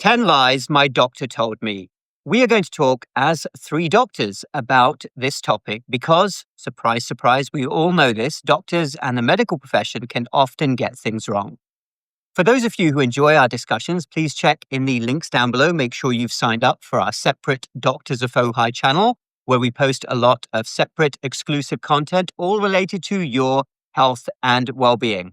10 lies my doctor told me. We are going to talk as three doctors about this topic because, surprise, surprise, we all know this, doctors and the medical profession can often get things wrong. For those of you who enjoy our discussions, please check in the links down below. Make sure you've signed up for our separate Doctors of Ojai channel, where we post a lot of separate exclusive content, all related to your health and well-being.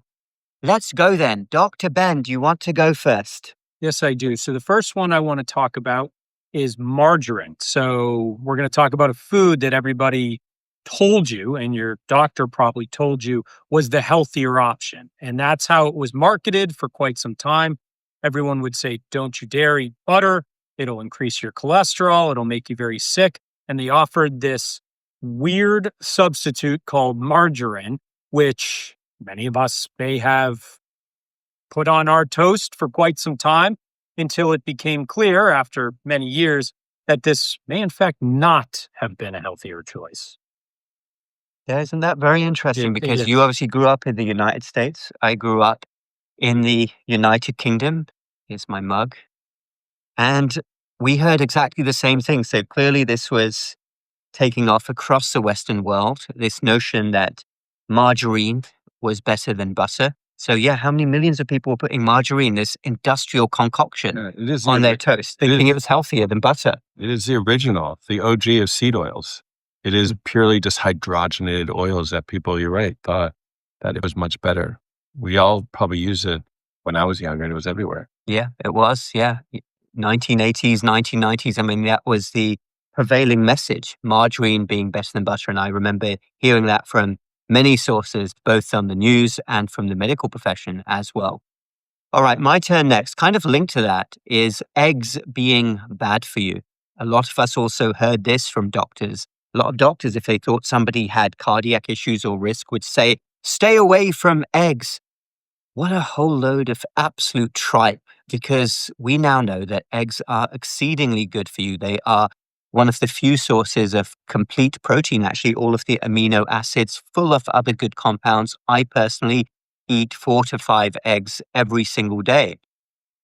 Let's go then. Dr. Ben, do you want to go first? Yes, I do. So the first one I want to talk about is margarine. So we're going to talk about a food that everybody told you, and your doctor probably told you was the healthier option. And that's how it was marketed for quite some time. Everyone would say, don't you dare eat butter. It'll increase your cholesterol. It'll make you very sick. And they offered this weird substitute called margarine, which many of us may have put on our toast for quite some time until it became clear after many years that this may in fact not have been a healthier choice. Yeah, isn't that very interesting? It Because is. you obviously grew up in the United States. I grew up in the United Kingdom. Here's my mug. And we heard exactly the same thing. So clearly this was taking off across the Western world, this notion that margarine was better than butter. So yeah, how many millions of people were putting margarine, this industrial concoction, It is on their toast, thinking it was healthier than butter? It is the original, the OG of seed oils. It is purely just hydrogenated oils that people, you're right, thought that it was much better. We all probably used it when I was younger and it was everywhere. Yeah, it was. Yeah. 1980s, 1990s. I mean, that was the prevailing message, margarine being better than butter. And I remember hearing that from many sources, both on the news and from the medical profession as well. All right, my turn next. Kind of linked to that is eggs being bad for you. A lot of us also heard this from doctors. A lot of doctors, if they thought somebody had cardiac issues or risk, would say, stay away from eggs. What a whole load of absolute tripe, because we now know that eggs are exceedingly good for you. They are one of the few sources of complete protein, actually, all of the amino acids, full of other good compounds. I personally eat 4 to 5 eggs every single day.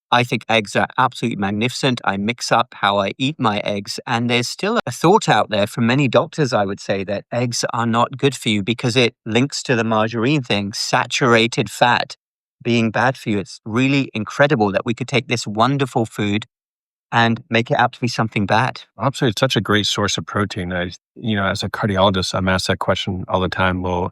I think eggs are absolutely magnificent. I mix up how I eat my eggs, and there's still a thought out there from many doctors, I would say, that eggs are not good for you because it links to the margarine thing, saturated fat being bad for you. It's really incredible that we could take this wonderful food and make it out to be something bad. Absolutely. It's such a great source of protein. As a cardiologist, I'm asked that question all the time. Well,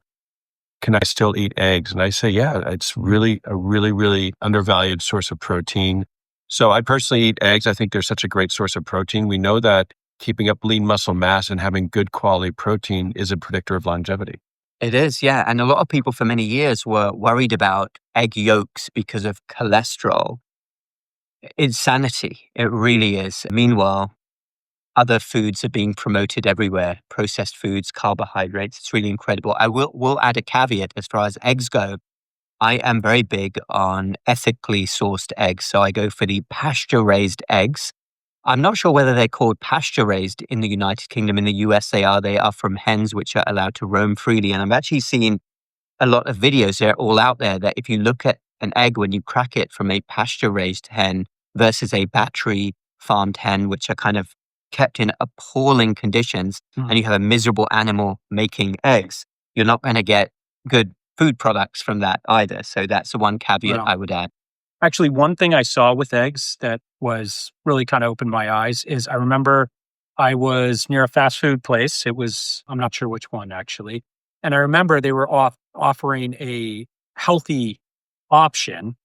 can I still eat eggs? And I say, yeah, it's really a really undervalued source of protein. So I personally eat eggs. I think they're such a great source of protein. We know that keeping up lean muscle mass and having good quality protein is a predictor of longevity. It is, yeah. And a lot of people for many years were worried about egg yolks because of cholesterol. Insanity. It really is. Meanwhile, other foods are being promoted everywhere, processed foods, carbohydrates. It's really incredible. I will add a caveat as far as eggs go. I am very big on ethically sourced eggs. So I go for the pasture-raised eggs. I'm not sure whether they're called pasture-raised in the United Kingdom. In the US, they are. They are from hens, which are allowed to roam freely. And I've actually seen a lot of videos, they're all out there, that if you look at an egg when you crack it from a pasture-raised hen versus a battery-farmed hen, which are kind of kept in appalling conditions, and you have a miserable animal making eggs, you're not going to get good food products from that either. So that's the one caveat I would add. Actually, one thing I saw with eggs that was really kind of opened my eyes is I remember I was near a fast food place. It was, I'm not sure which one actually. And I remember they were offering a healthy option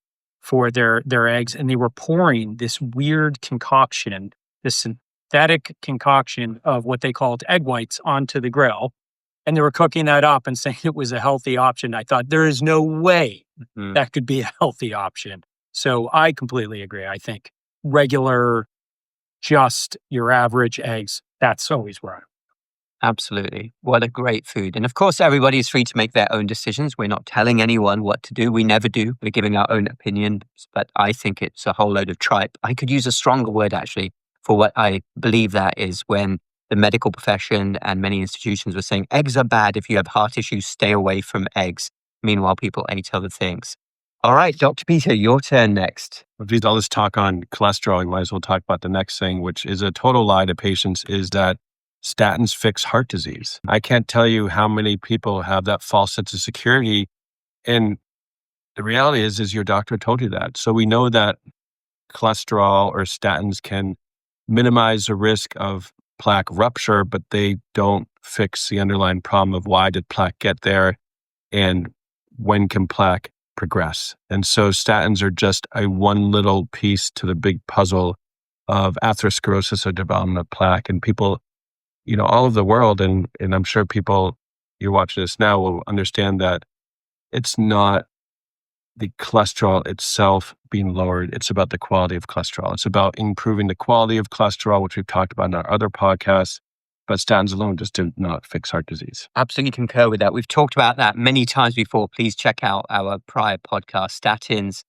for their eggs, and they were pouring this weird concoction, this synthetic concoction of what they called egg whites onto the grill. And they were cooking that up and saying it was a healthy option. I thought there is no way that could be a healthy option. So I completely agree. I think regular, just your average eggs, that's always where I'm. Absolutely. What a great food. And of course, everybody's free to make their own decisions. We're not telling anyone what to do. We never do. We're giving our own opinions, but I think it's a whole load of tripe. I could use a stronger word actually for what I believe that is, when the medical profession and many institutions were saying eggs are bad. If you have heart issues, stay away from eggs. Meanwhile, people ate other things. All right, Dr. Peter, your turn next. With all this talk on cholesterol, we might as well talk about the next thing, which is a total lie to patients, is that statins fix heart disease. I can't tell you how many people have that false sense of security. And the reality is your doctor told you that. So we know that cholesterol or statins can minimize the risk of plaque rupture, but they don't fix the underlying problem of why did plaque get there and when can plaque progress. And so statins are just a one little piece to the big puzzle of atherosclerosis or development of plaque. And people, all over the world, and I'm sure people you're watching this now will understand that it's not the cholesterol itself being lowered. It's about the quality of cholesterol. It's about improving the quality of cholesterol, which we've talked about in our other podcasts. But statins alone just do not fix heart disease. Absolutely concur with that. We've talked about that many times before. Please check out our prior podcast, Statins,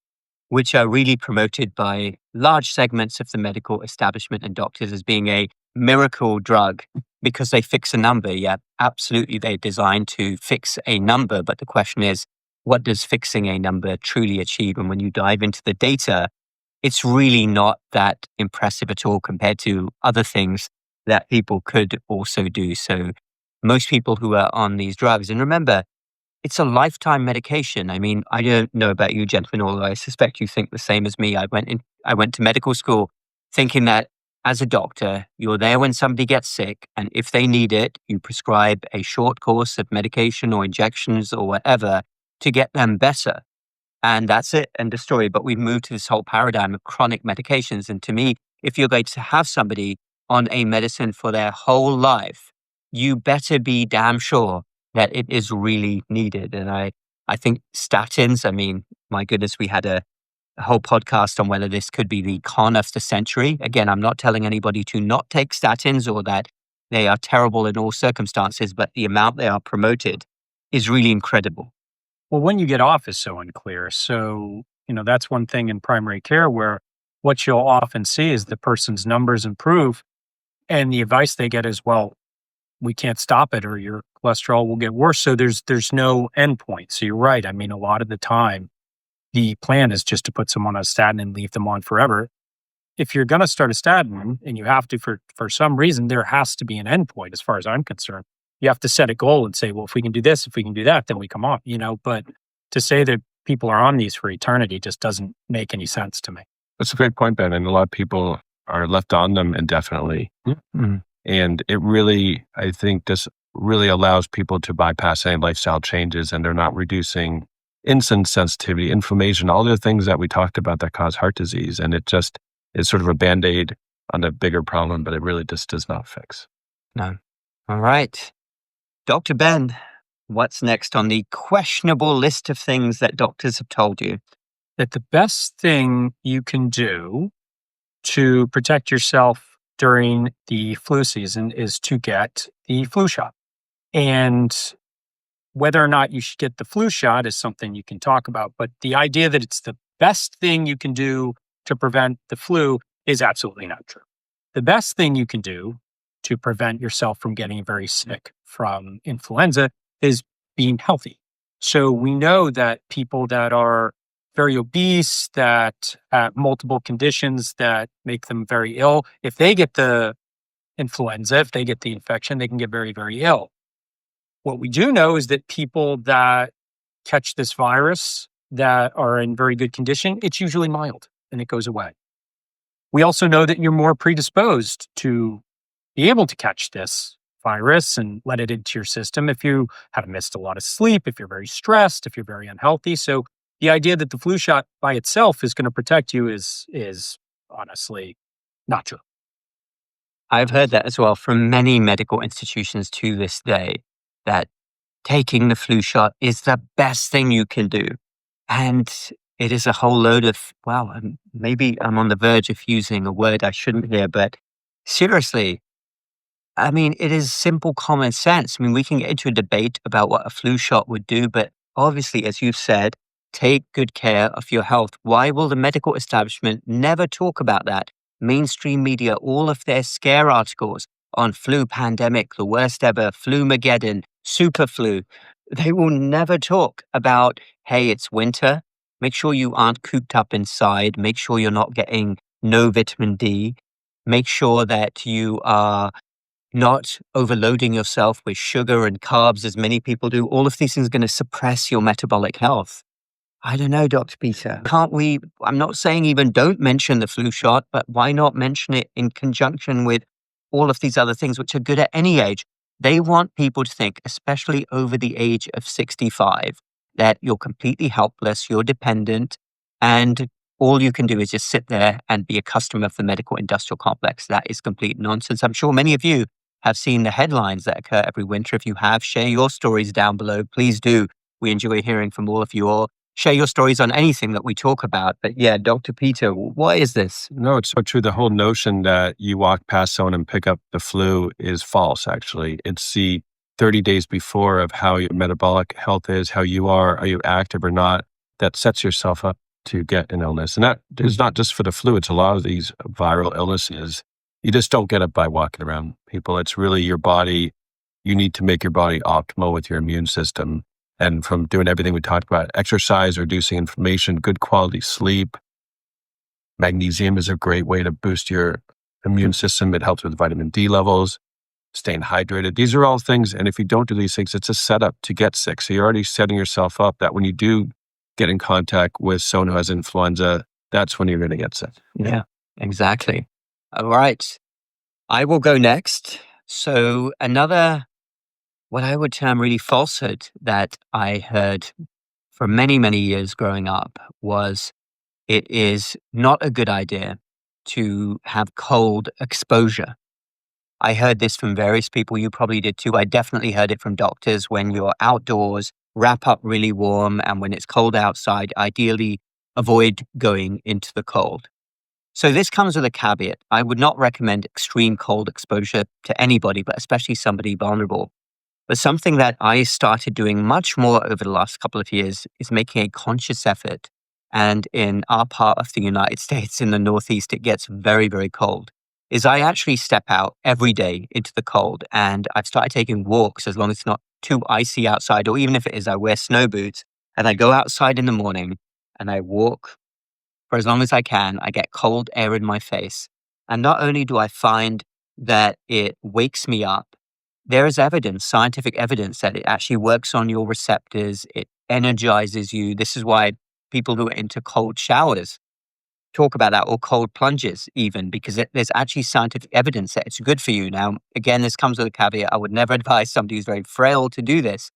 which are really promoted by large segments of the medical establishment and doctors as being a miracle drug because they fix a number. Yeah, absolutely. They're designed to fix a number. But the question is, what does fixing a number truly achieve? And when you dive into the data, it's really not that impressive at all compared to other things that people could also do. So most people who are on these drugs, and remember, it's a lifetime medication. I mean, I don't know about you, gentlemen, although I suspect you think the same as me. I went to medical school thinking that as a doctor, you're there when somebody gets sick, and if they need it, you prescribe a short course of medication or injections or whatever to get them better. And that's it, end of story. But we've moved to this whole paradigm of chronic medications. And to me, if you're going to have somebody on a medicine for their whole life, you better be damn sure that it is really needed. And I think statins, I mean, my goodness, we had a whole podcast on whether this could be the con of the century. Again, I'm not telling anybody to not take statins or that they are terrible in all circumstances, but the amount they are promoted is really incredible. Well, when you get off is so unclear. So, that's one thing in primary care where what you'll often see is the person's numbers improve and the advice they get is, well, we can't stop it or your cholesterol will get worse. So there's no end point. So you're right. I mean, a lot of the time, the plan is just to put someone on a statin and leave them on forever. If you're going to start a statin and you have to, for some reason, there has to be an end point as far as I'm concerned. You have to set a goal and say, well, if we can do this, if we can do that, then we come off, But to say that people are on these for eternity just doesn't make any sense to me. That's a great point, Ben. And a lot of people are left on them indefinitely. Mm-hmm. And it really, I think this really allows people to bypass any lifestyle changes and they're not reducing insulin sensitivity, inflammation, all the things that we talked about that cause heart disease. And it just is sort of a Band-Aid on a bigger problem, but it really just does not fix. No. All right. Dr. Ben, what's next on the questionable list of things that doctors have told you? That the best thing you can do to protect yourself during the flu season is to get the flu shot. And whether or not you should get the flu shot is something you can talk about. But the idea that it's the best thing you can do to prevent the flu is absolutely not true. The best thing you can do to prevent yourself from getting very sick from influenza is being healthy. So we know that people that are very obese, that have multiple conditions that make them very ill, if they get the influenza, if they get the infection, they can get very, very ill. What we do know is that people that catch this virus that are in very good condition, it's usually mild and it goes away. We also know that you're more predisposed to be able to catch this virus and let it into your system if you have missed a lot of sleep, if you're very stressed, if you're very unhealthy. So the idea that the flu shot by itself is going to protect you is honestly not true. I've heard that as well from many medical institutions to this day, that taking the flu shot is the best thing you can do. And it is a whole load of, well, maybe I'm on the verge of using a word I shouldn't here, but seriously, I mean, it is simple common sense. I mean, we can get into a debate about what a flu shot would do, but obviously, as you've said, take good care of your health. Why will the medical establishment never talk about that? Mainstream media, all of their scare articles on flu pandemic, the worst ever, flu-mageddon, super flu, they will never talk about, hey, it's winter. Make sure you aren't cooped up inside. Make sure you're not getting no vitamin D. Make sure that you are not overloading yourself with sugar and carbs as many people do. All of these things are going to suppress your metabolic health. I don't know, Dr. Peter. Can't we? I'm not saying even don't mention the flu shot, but why not mention it in conjunction with all of these other things, which are good at any age? They want people to think, especially over the age of 65, that you're completely helpless, you're dependent, and all you can do is just sit there and be a customer of the medical industrial complex. That is complete nonsense. I'm sure many of you have seen the headlines that occur every winter. If you have, share your stories down below. Please do. We enjoy hearing from all of you all. Share your stories on anything that we talk about. But yeah, Dr. Peter, why is this? No, it's so true. The whole notion that you walk past someone and pick up the flu is false, actually. It's the 30 days before of how your metabolic health is, how you are you active or not, that sets yourself up to get an illness. And that is not just for the flu. It's a lot of these viral illnesses. You just don't get it by walking around people. It's really your body. You need to make your body optimal with your immune system. And from doing everything we talked about, exercise, reducing inflammation, good quality sleep. Magnesium is a great way to boost your immune system. It helps with vitamin D levels, staying hydrated. These are all things. And if you don't do these things, it's a setup to get sick. So you're already setting yourself up that when you do get in contact with someone who has influenza, that's when you're going to get sick. Yeah, exactly. All right. I will go next. So another, what I would term really falsehood that I heard for many, many years growing up was it is not a good idea to have cold exposure. I heard this from various people. You probably did too. I definitely heard it from doctors. When you're outdoors, wrap up really warm. And when it's cold outside, ideally avoid going into the cold. So this comes with a caveat. I would not recommend extreme cold exposure to anybody, but especially somebody vulnerable. But something that I started doing much more over the last couple of years is making a conscious effort. And in our part of the United States, in the Northeast, it gets very, very cold. Is I actually step out every day into the cold, and I've started taking walks as long as it's not too icy outside, or even if it is, I wear snow boots, and I go outside in the morning and I walk for as long as I can. I get cold air in my face. And not only do I find that it wakes me up, there is evidence, scientific evidence, that it actually works on your receptors. It energizes you. This is why people who are into cold showers talk about that, or cold plunges even, because there's actually scientific evidence that it's good for you. Now, again, this comes with a caveat. I would never advise somebody who's very frail to do this.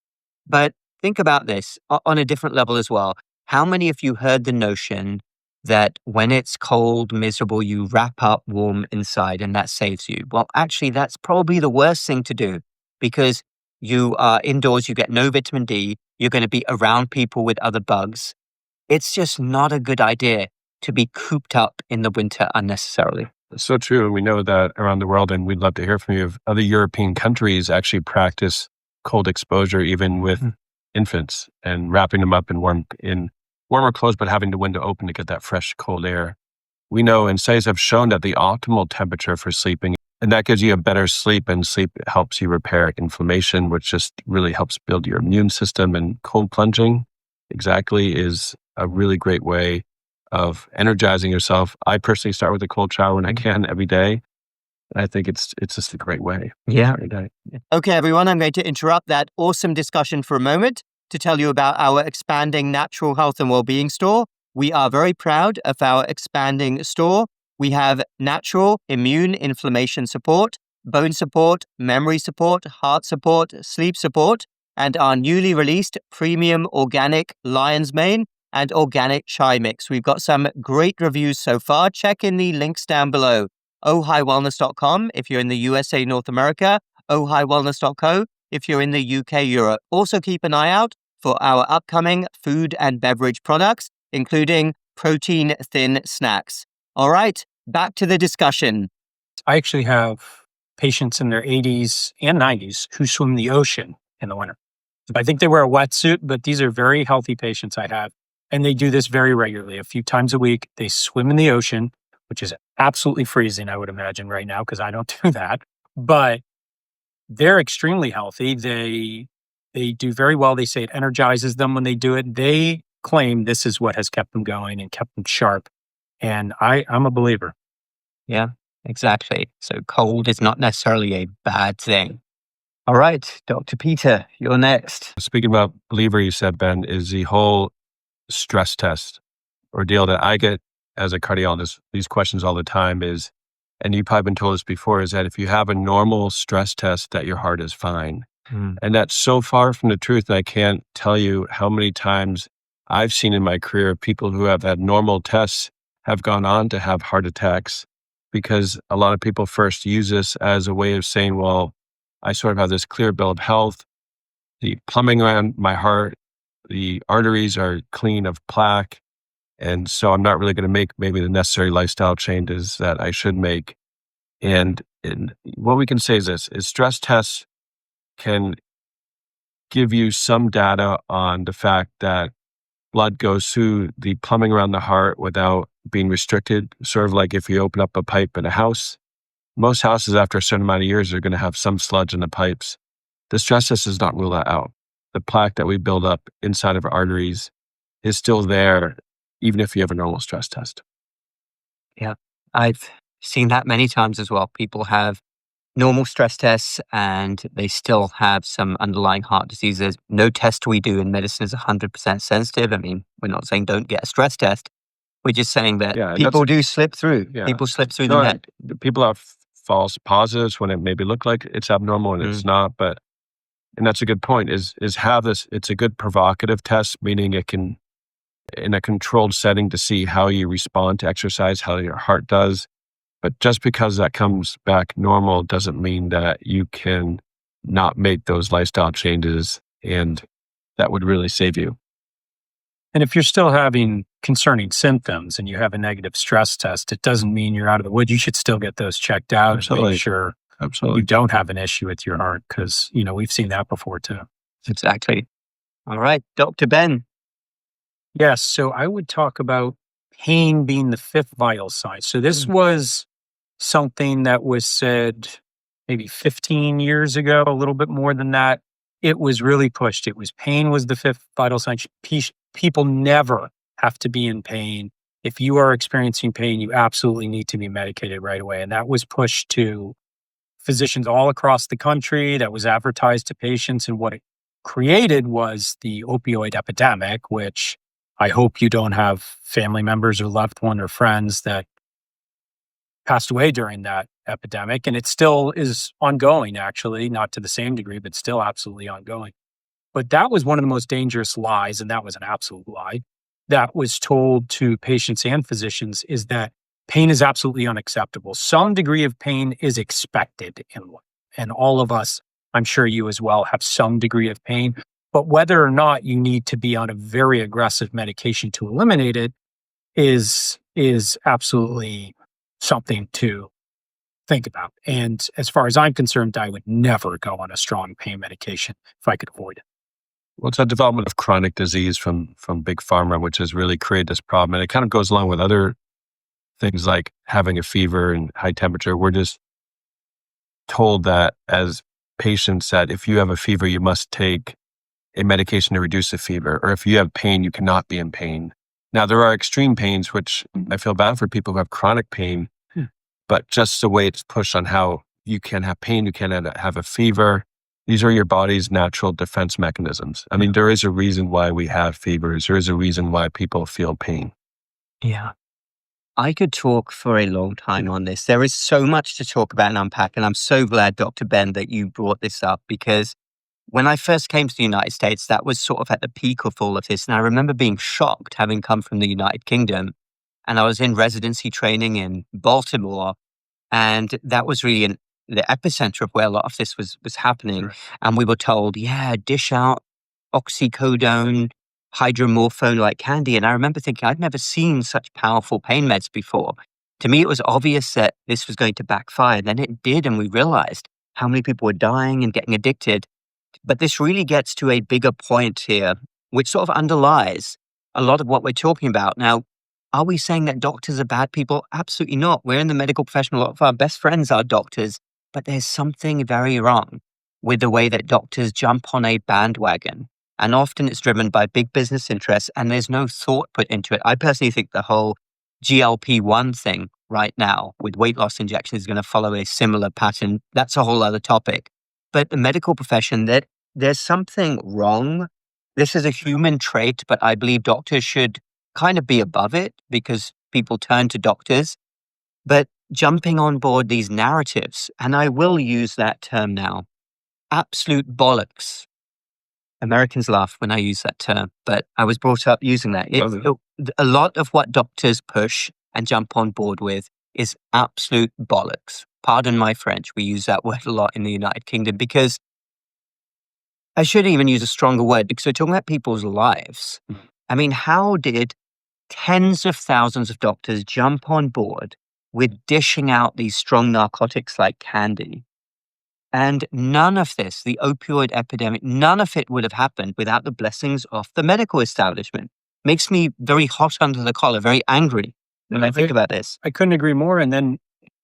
But think about this on a different level as well. How many of you heard the notion that when it's cold, miserable, you wrap up warm inside and that saves you? Well, actually, that's probably the worst thing to do, because you are indoors, you get no vitamin D, you're going to be around people with other bugs. It's just not a good idea to be cooped up in the winter unnecessarily. It's so true. We know that around the world, and we'd love to hear from you, if other European countries actually practice cold exposure, even with infants, and wrapping them up in warmer clothes, but having the window open to get that fresh, cold air. We know, and studies have shown that the optimal temperature for sleeping, and that gives you a better sleep, and sleep helps you repair inflammation, which just really helps build your immune system. And cold plunging exactly is a really great way of energizing yourself. I personally start with a cold shower when I can every day. And I think it's just a great way. Yeah. Every day. Okay, everyone, I'm going to interrupt that awesome discussion for a moment to tell you about our expanding natural health and well-being store. We are very proud of our expanding store. We have natural immune inflammation support, bone support, memory support, heart support, sleep support, and our newly released premium organic lion's mane and organic chai mix. We've got some great reviews so far. Check in the links down below. ohiwellness.com if you're in the USA, North America, ohiwellness.co if you're in the UK, Europe. Also keep an eye out for our upcoming food and beverage products, including protein-thin snacks. All right, back to the discussion. I actually have patients in their 80s and 90s who swim in the ocean in the winter. I think they wear a wetsuit, but these are very healthy patients I have. And they do this very regularly. A few times a week, they swim in the ocean, which is absolutely freezing, I would imagine right now, because I don't do that. But they're extremely healthy. They do very well. They say it energizes them when they do it. They claim this is what has kept them going and kept them sharp. And I'm a believer. Yeah, exactly. So cold is not necessarily a bad thing. All right, Dr. Peter, you're next. Speaking about believer, you said, Ben, is the whole stress test ordeal that I get as a cardiologist. These questions all the time is, and you've probably been told this before, is that if you have a normal stress test, that your heart is fine. And that's so far from the truth. And I can't tell you how many times I've seen in my career people who have had normal tests have gone on to have heart attacks, because a lot of people first use this as a way of saying, well, I sort of have this clear bill of health. The plumbing around my heart, the arteries are clean of plaque. And so I'm not really going to make maybe the necessary lifestyle changes that I should make. And what we can say is this, is stress tests can give you some data on the fact that blood goes through the plumbing around the heart without being restricted. Sort of like if you open up a pipe in a house, most houses after a certain amount of years are going to have some sludge in the pipes. The stress test does not rule that out. The plaque that we build up inside of our arteries is still there, even if you have a normal stress test. Yeah, I've seen that many times as well. People have normal stress tests and they still have some underlying heart diseases. No test we do in medicine is 100% sensitive. I mean, we're not saying don't get a stress test. We're just saying that people do slip through. Yeah. People slip through the net. People have false positives when it maybe look like it's abnormal and it's not. But, and that's a good point, is have this, it's a good provocative test, meaning it can, in a controlled setting, to see how you respond to exercise, how your heart does. But just because that comes back normal doesn't mean that you can not make those lifestyle changes, and that would really save you. And if you're still having concerning symptoms and you have a negative stress test, it doesn't mean you're out of the woods. You should still get those checked out and make sure you don't have an issue with your heart, because, we've seen that before too. Exactly. All right, Dr. Ben. Yes. So I would talk about pain being the fifth vital sign. So this was something that was said maybe 15 years ago, a little bit more than that. It was really pushed. It was pain was the fifth vital sign. People never have to be in pain. If you are experiencing pain, you absolutely need to be medicated right away. And that was pushed to physicians all across the country. That was advertised to patients. And what it created was the opioid epidemic, which I hope you don't have family members or loved one or friends that passed away during that epidemic. And it still is ongoing, actually, not to the same degree, but still absolutely ongoing. But that was one of the most dangerous lies, and that was an absolute lie, that was told to patients and physicians, is that pain is absolutely unacceptable. Some degree of pain is expected in life. And all of us, I'm sure you as well, have some degree of pain. But whether or not you need to be on a very aggressive medication to eliminate it is absolutely something to think about. And as far as I'm concerned, I would never go on a strong pain medication if I could avoid it. Well, it's a development of chronic disease from big pharma, which has really created this problem. And it kind of goes along with other things like having a fever and high temperature. We're just told that as patients that if you have a fever, you must take a medication to reduce the fever, or if you have pain, you cannot be in pain. Now, there are extreme pains, which I feel bad for people who have chronic pain, but just the way it's pushed on how you can have pain, you can have a fever. These are your body's natural defense mechanisms. I mean, there is a reason why we have fevers. There is a reason why people feel pain. Yeah. I could talk for a long time on this. There is so much to talk about and unpack. And I'm so glad, Dr. Ben, that you brought this up, because when I first came to the United States, that was sort of at the peak of all of this. And I remember being shocked, having come from the United Kingdom. And I was in residency training in Baltimore. And that was really the epicenter of where a lot of this was happening. Sure. And we were told, dish out oxycodone, hydromorphone like candy. And I remember thinking, I'd never seen such powerful pain meds before. To me, it was obvious that this was going to backfire. And then it did. And we realized how many people were dying and getting addicted. But this really gets to a bigger point here, which sort of underlies a lot of what we're talking about. Now, are we saying that doctors are bad people? Absolutely not. We're in the medical profession. A lot of our best friends are doctors, but there's something very wrong with the way that doctors jump on a bandwagon And often it's driven by big business interests and there's no thought put into it. I personally think the whole GLP-1 thing right now with weight loss injections is going to follow a similar pattern. That's a whole other topic. But the medical profession, that there's something wrong. This is a human trait, but I believe doctors should kind of be above it because people turn to doctors. But jumping on board these narratives, and I will use that term now, absolute bollocks. Americans laugh when I use that term, but I was brought up using that. A lot of what doctors push and jump on board with is absolute bollocks. Pardon my French. We use that word a lot in the United Kingdom because I should even use a stronger word because we're talking about people's lives. I mean, how did tens of thousands of doctors jump on board with dishing out these strong narcotics like candy? And none of this, the opioid epidemic, none of it would have happened without the blessings of the medical establishment. Makes me very hot under the collar, very angry when I think about this. I couldn't agree more. And then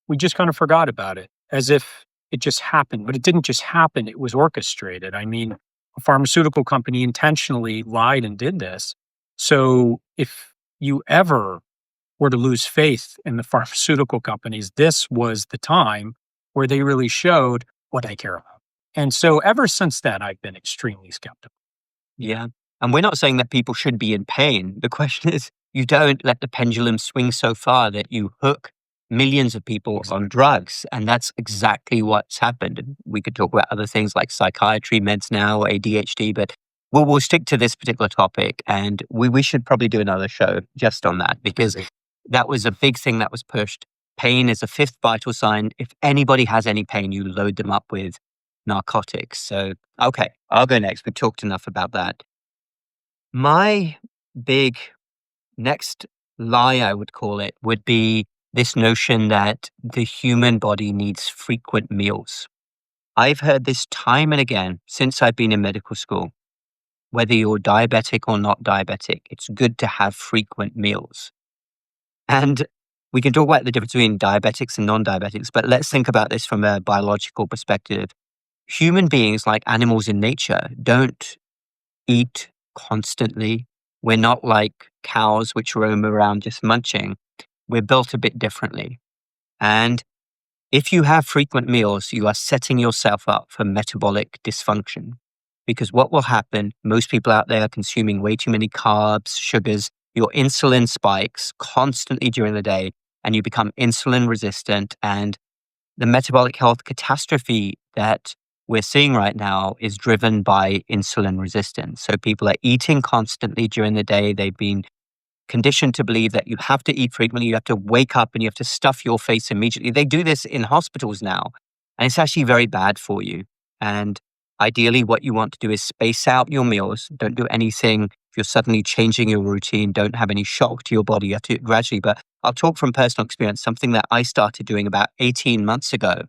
we just kind of forgot about it as if it just happened. But it didn't just happen, it was orchestrated. I mean, a pharmaceutical company intentionally lied and did this. So if you ever were to lose faith in the pharmaceutical companies, this was the time where they really showed what I care about. And so ever since then, I've been extremely skeptical. Yeah. And we're not saying that people should be in pain. The question is, you don't let the pendulum swing so far that you hook millions of people on drugs. And that's exactly what's happened. And we could talk about other things like psychiatry, meds now, ADHD, but we'll stick to this particular topic. And we should probably do another show just on that because that was a big thing that was pushed. Pain is a fifth vital sign. If anybody has any pain, you load them up with narcotics. So, okay, I'll go next. We've talked enough about that. My big next lie, I would call it, would be this notion that the human body needs frequent meals. I've heard this time and again since I've been in medical school. Whether you're diabetic or not diabetic, it's good to have frequent meals. And we can talk about the difference between diabetics and non-diabetics, but let's think about this from a biological perspective. Human beings, like animals in nature, don't eat constantly. We're not like cows which roam around just munching. We're built a bit differently. And if you have frequent meals, you are setting yourself up for metabolic dysfunction. Because what will happen, most people out there are consuming way too many carbs, sugars, your insulin spikes constantly during the day, and you become insulin resistant. And the metabolic health catastrophe that we're seeing right now is driven by insulin resistance. So people are eating constantly during the day. They've been conditioned to believe that you have to eat frequently. You have to wake up and you have to stuff your face immediately. They do this in hospitals now, and it's actually very bad for you. And ideally, what you want to do is space out your meals. Don't do anything. If you're suddenly changing your routine, don't have any shock to your body. You have to do it gradually. But I'll talk from personal experience. Something that I started doing about 18 months ago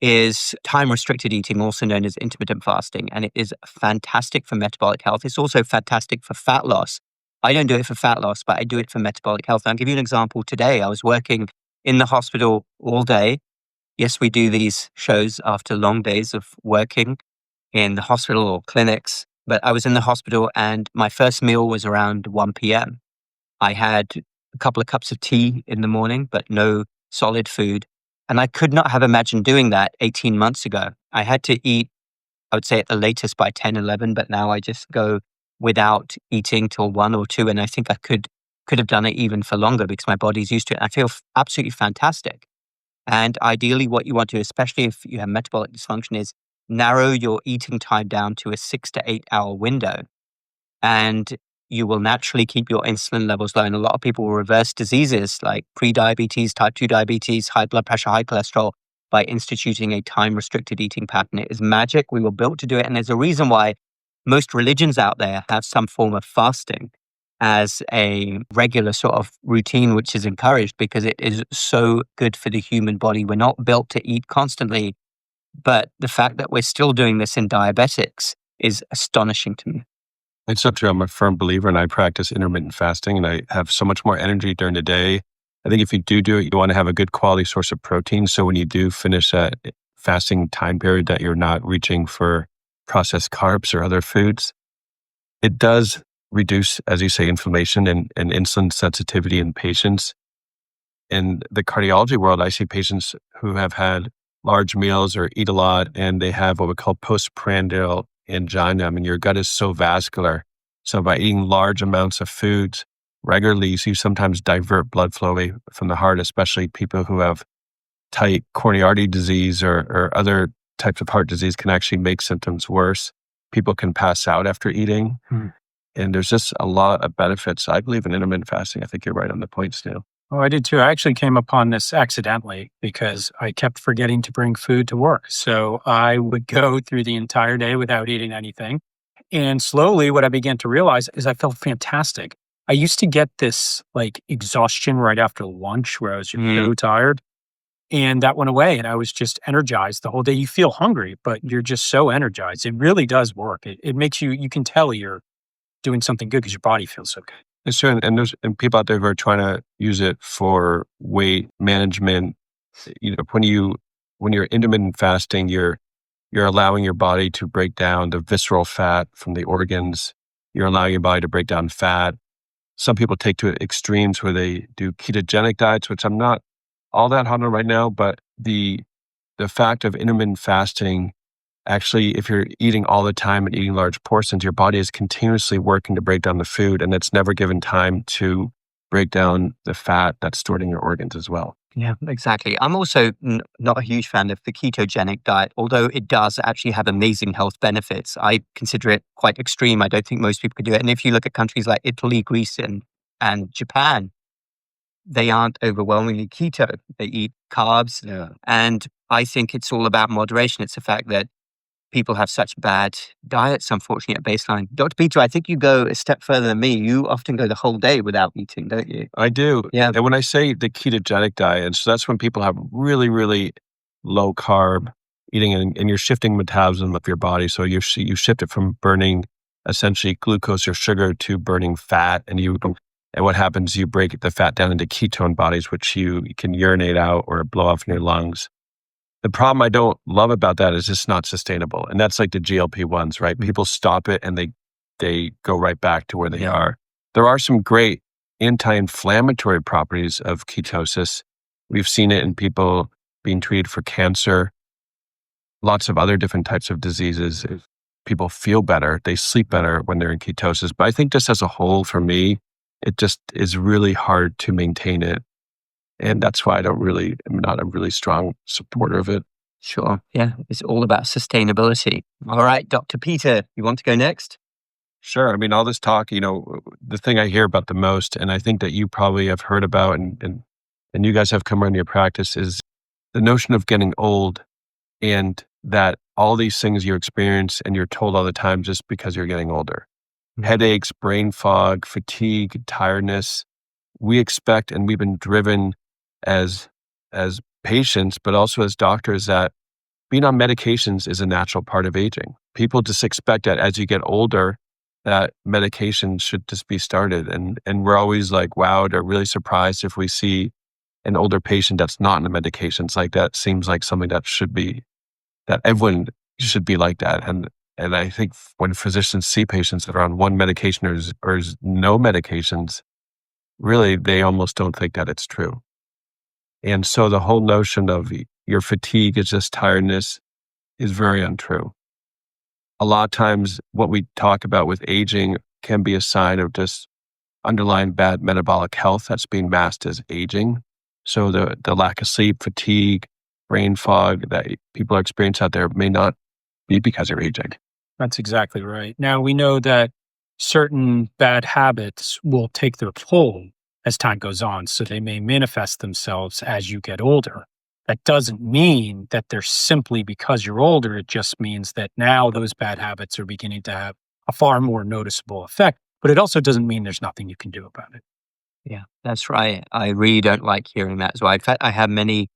is time-restricted eating, also known as intermittent fasting. And it is fantastic for metabolic health. It's also fantastic for fat loss. I don't do it for fat loss, but I do it for metabolic health. And I'll give you an example today. I was working in the hospital all day. Yes, we do these shows after long days of working in the hospital or clinics, but I was in the hospital and my first meal was around 1 p.m. I had a couple of cups of tea in the morning, but no solid food. And I could not have imagined doing that 18 months ago. I had to eat, I would say at the latest by 10, 11, but now I just go without eating till 1 or 2. And I think I could have done it even for longer because my body's used to it. I feel absolutely fantastic. And ideally what you want to, especially if you have metabolic dysfunction, is narrow your eating time down to a 6 to 8 hour window. And you will naturally keep your insulin levels low. And a lot of people will reverse diseases like pre-diabetes, type 2 diabetes, high blood pressure, high cholesterol by instituting a time-restricted eating pattern. It is magic. We were built to do it. And there's a reason why most religions out there have some form of fasting as a regular sort of routine, which is encouraged because it is so good for the human body. We're not built to eat constantly, but the fact that we're still doing this in diabetics is astonishing to me. It's so true. I'm a firm believer and I practice intermittent fasting and I have so much more energy during the day. I think if you do it, you want to have a good quality source of protein. So when you do finish that fasting time period that you're not reaching for processed carbs or other foods. it does reduce, as you say, inflammation and insulin sensitivity in patients. In the cardiology world, I see patients who have had large meals or eat a lot, and they have what we call postprandial angina. I mean, your gut is so vascular. So by eating large amounts of foods regularly, you sometimes divert blood flow away from the heart, especially people who have tight coronary artery disease or other types of heart disease can actually make symptoms worse. People can pass out after eating. And there's just a lot of benefits. I believe in intermittent fasting. I think you're right on the point, Stu. Oh, I did too. I actually came upon this accidentally because I kept forgetting to bring food to work. So I would go through the entire day without eating anything. And slowly what I began to realize is I felt fantastic. I used to get this like exhaustion right after lunch where I was just so tired. And that went away and I was just energized the whole day. You feel hungry, but you're just so energized. It really does work. It makes you can tell you're doing something good because your body feels so good. It's true. And there's people out there who are trying to use it for weight management. When you're intermittent fasting, you're allowing your body to break down the visceral fat from the organs. You're allowing your body to break down fat. Some people take to extremes where they do ketogenic diets, which I'm not all that hot on right now, but the fact of intermittent fasting, actually, if you're eating all the time and eating large portions, your body is continuously working to break down the food, and it's never given time to break down the fat that's stored in your organs as well. Yeah, exactly. I'm also not a huge fan of the ketogenic diet, although it does actually have amazing health benefits. I consider it quite extreme. I don't think most people could do it. And if you look at countries like Italy, Greece, and Japan, they aren't overwhelmingly keto. They eat carbs. Yeah. And I think it's all about moderation. It's the fact that people have such bad diets, unfortunately, at baseline. Dr. Peter, I think you go a step further than me. You often go the whole day without eating, don't you? I do. Yeah. And when I say the ketogenic diet, and so that's when people have really, really low carb eating and you're shifting metabolism of your body. So you shift it from burning essentially glucose or sugar to burning fat. And what happens, you break the fat down into ketone bodies, which you can urinate out or blow off in your lungs. The problem I don't love about that is it's not sustainable. And that's like the GLP-1s, right? People stop it and they go right back to where they are. There are some great anti-inflammatory properties of ketosis. We've seen it in people being treated for cancer, lots of other different types of diseases. People feel better, they sleep better when they're in ketosis. But I think just as a whole, for me, it just is really hard to maintain it. And that's why I'm not a really strong supporter of it. Sure. Yeah. It's all about sustainability. All right, Dr. Peter, you want to go next? Sure. I mean, all this talk, the thing I hear about the most, and I think that you probably have heard about and you guys have come around your practice, is the notion of getting old and that all these things you experience and you're told all the time just because you're getting older. Headaches, brain fog, fatigue, tiredness. We expect, and we've been driven as patients, but also as doctors, that being on medications is a natural part of aging. People just expect that as you get older, that medication should just be started. And we're always like wowed or really surprised if we see an older patient that's not on the medications. Like that seems like something that everyone should be like that. And I think when physicians see patients that are on one medication or no medications, really, they almost don't think that it's true. And so the whole notion of your fatigue is just tiredness is very untrue. A lot of times what we talk about with aging can be a sign of just underlying bad metabolic health that's being masked as aging. So the lack of sleep, fatigue, brain fog that people experience out there may not be because they're aging. That's exactly right. Now, we know that certain bad habits will take their toll as time goes on, so they may manifest themselves as you get older. That doesn't mean that they're simply because you're older. It just means that now those bad habits are beginning to have a far more noticeable effect, but it also doesn't mean there's nothing you can do about it. Yeah, that's right. I really don't like hearing that as well. In fact, I have many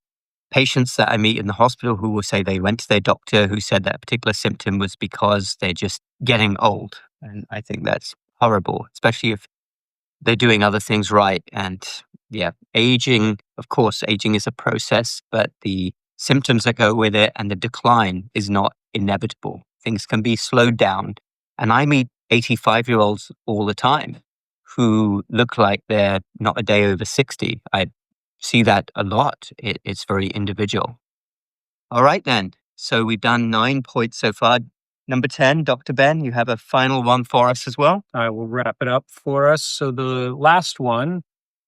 patients that I meet in the hospital who will say they went to their doctor who said that a particular symptom was because they're just getting old. And I think that's horrible, especially if they're doing other things right. And yeah, aging, of course, aging is a process, but the symptoms that go with it and the decline is not inevitable. Things can be slowed down. And I meet 85-year-olds all the time who look like they're not a day over 60. I see that a lot. It's very individual. All right, then. So we've done 9 points so far. Number 10, Dr. Ben, you have a final one for us as well? I will wrap it up for us. So the last one,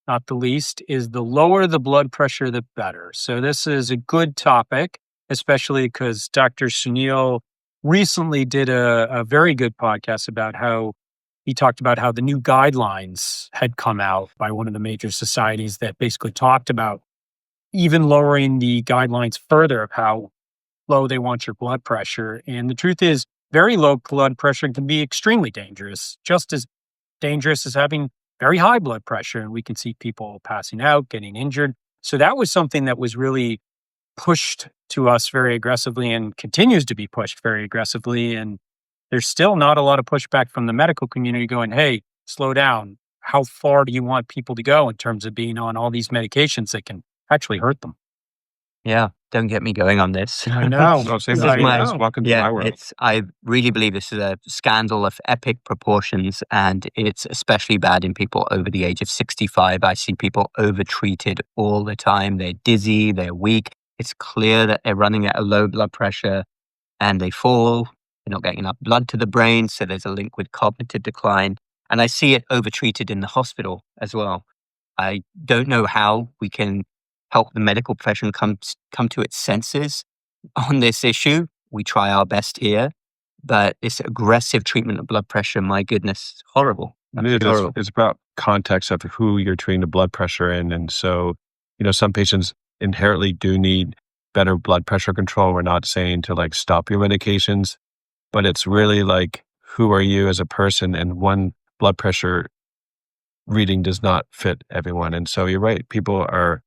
not the least, is the lower the blood pressure, the better. So this is a good topic, especially because Dr. Sunil recently did a very good podcast about how he talked about how the new guidelines had come out by one of the major societies that basically talked about even lowering the guidelines further of how low they want your blood pressure. And the truth is, very low blood pressure can be extremely dangerous, just as dangerous as having very high blood pressure. And we can see people passing out, getting injured. So that was something that was really pushed to us very aggressively and continues to be pushed very aggressively. And there's still not a lot of pushback from the medical community going, hey, slow down. How far do you want people to go in terms of being on all these medications that can actually hurt them? Yeah, don't get me going on this. I know. Oh, same This with is me. my- Just welcome to my world. I really believe this is a scandal of epic proportions, and it's especially bad in people over the age of 65. I see people overtreated all the time. They're dizzy, they're weak. It's clear that they're running at a low blood pressure and they fall. They're not getting enough blood to the brain, so there's a link with cognitive decline. And I see it overtreated in the hospital as well. I don't know how we can help the medical profession come to its senses on this issue. We try our best here, but this aggressive treatment of blood pressure, my goodness, horrible. It's about context of who you're treating the blood pressure in. And so, some patients inherently do need better blood pressure control. We're not saying to stop your medications, but it's really who are you as a person? And one blood pressure reading does not fit everyone. And so you're right. People are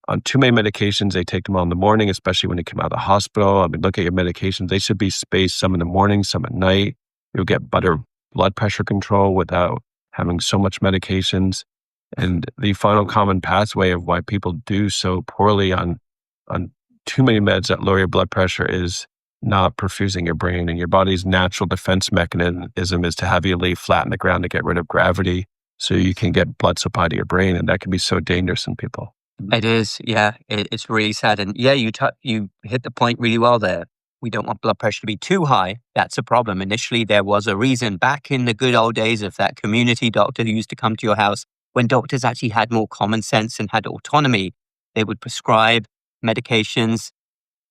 on too many medications. They take them all in the morning, especially when they come out of the hospital. I mean, look at your medications. They should be spaced, some in the morning, some at night. You'll get better blood pressure control without having so much medications. And the final common pathway of why people do so poorly on too many meds that lower your blood pressure is not perfusing your brain. And your body's natural defense mechanism is to have you lay flat on the ground to get rid of gravity so you can get blood supply to your brain. And that can be so dangerous in people. It is, yeah. It's really sad. And yeah, you hit the point really well there. We don't want blood pressure to be too high. That's a problem. Initially, there was a reason back in the good old days of that community doctor who used to come to your house when doctors actually had more common sense and had autonomy. They would prescribe medications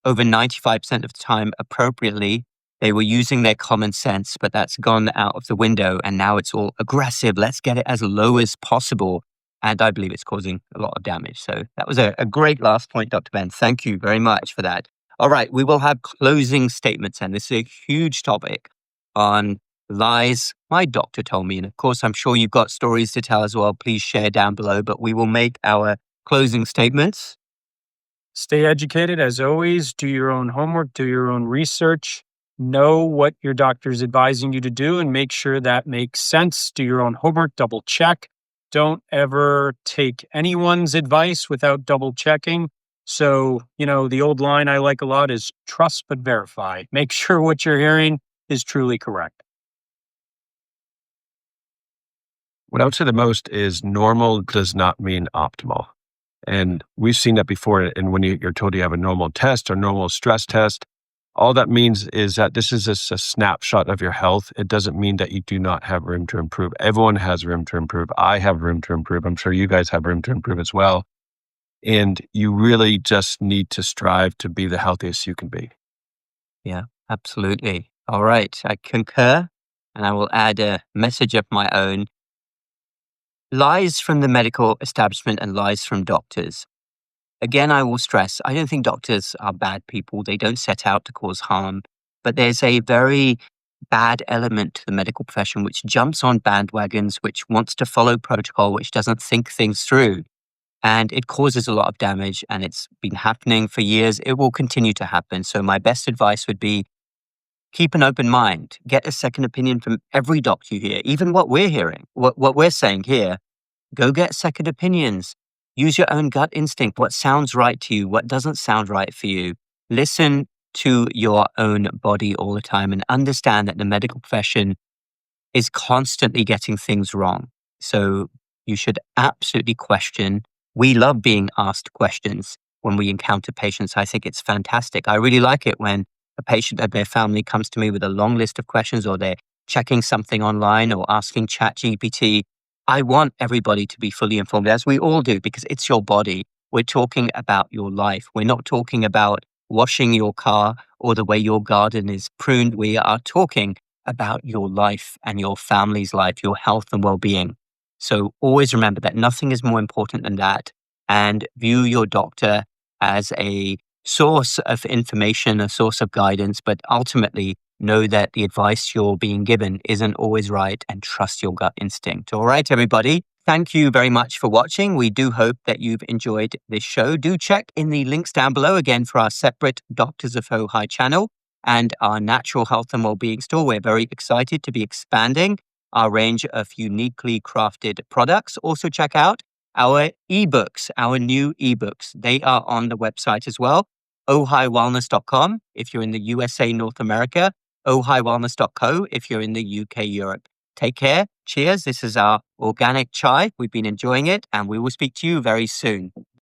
over 95% of the time appropriately. They were using their common sense, but that's gone out of the window. And now it's all aggressive. Let's get it as low as possible. And I believe it's causing a lot of damage. So that was a great last point, Dr. Ben. Thank you very much for that. All right, we will have closing statements. And this is a huge topic on lies my doctor told me. And of course, I'm sure you've got stories to tell as well. Please share down below. But we will make our closing statements. Stay educated as always. Do your own homework, do your own research. Know what your doctor is advising you to do and make sure that makes sense. Do your own homework, double check. Don't ever take anyone's advice without double checking. So, the old line I like a lot is trust but verify. Make sure what you're hearing is truly correct. What I would say the most is normal does not mean optimal. And we've seen that before. And when you're told you have a normal test or normal stress test, all that means is that this is just a snapshot of your health. It doesn't mean that you do not have room to improve. Everyone has room to improve. I have room to improve. I'm sure you guys have room to improve as well. And you really just need to strive to be the healthiest you can be. Yeah, absolutely. All right, I concur. And I will add a message of my own. Lies from the medical establishment and lies from doctors. Again, I will stress, I don't think doctors are bad people. They don't set out to cause harm. But there's a very bad element to the medical profession which jumps on bandwagons, which wants to follow protocol, which doesn't think things through. And it causes a lot of damage, and it's been happening for years. It will continue to happen. So my best advice would be keep an open mind. Get a second opinion from every doctor you hear, even what we're hearing, what we're saying here. Go get second opinions. Use your own gut instinct. What sounds right to you? What doesn't sound right for you? Listen to your own body all the time and understand that the medical profession is constantly getting things wrong. So you should absolutely question. We love being asked questions when we encounter patients. I think it's fantastic. I really like it when a patient and their family comes to me with a long list of questions, or they're checking something online or asking ChatGPT. I want everybody to be fully informed, as we all do, because it's your body. We're talking about your life. We're not talking about washing your car or the way your garden is pruned. We are talking about your life and your family's life, your health and well-being. So always remember that nothing is more important than that, and view your doctor as a source of information, a source of guidance, but ultimately know that the advice you're being given isn't always right, and trust your gut instinct. All right, everybody. Thank you very much for watching. We do hope that you've enjoyed this show. Do check in the links down below again for our separate Doctors of Ojai channel and our natural health and well-being store. We're very excited to be expanding our range of uniquely crafted products. Also check out our ebooks, our new ebooks. They are on the website as well. Ojaiwellness.com if you're in the USA, North America. Ojaiwellness.co if you're in the UK, Europe. Take care. Cheers. This is our organic chai. We've been enjoying it, and we will speak to you very soon.